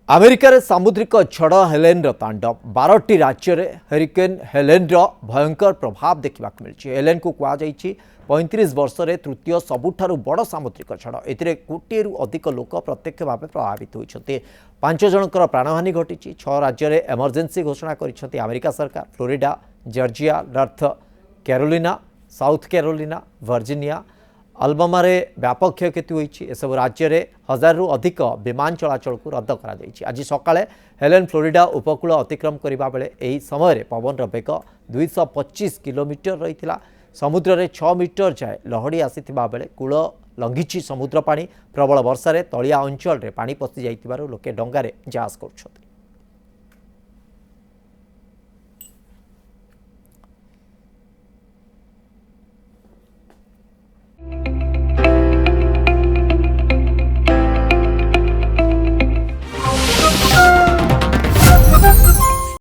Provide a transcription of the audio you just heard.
अमेरिकार सामुद्रिक झड़ हेलेन तांडव 12टी राज्य में हरिकेन हेलेन भयंकर प्रभाव देखा मिली। हेलेन को कहुई 35 वर्ष में तृतीय सबुठारु बड़ सामुद्रिक झड़। ए कोटिए अधिक लोक प्रत्यक्ष भाव प्रभावित होती। 5 जनकर प्राणहानि घटी। 6 राज्य में एमरजेंसी घोषणा कर अमेरिका सरकार। Florida, Georgia, north Carolina, south Carolina, Virginia, Alabama व्यापक क्षयक्षति होती। एसबू राज्य में 1000 रु अधिक विमान चलाचल को रद्द कर। आज सकाळे हेलेन फ्लोरिडा उपकूल अतिक्रम करने बेले यही समय पवन बेग 225 किलोमीटर रही। समुद्र में 6 मीटर जाए लहड़ी आसीथिबा बेले कूल लंघिछि समुद्र पानी। प्रबल वर्षा तलिया अंचल में पानी पशि जाइथिबारु लोके डंगारे जाहाज करुछथि।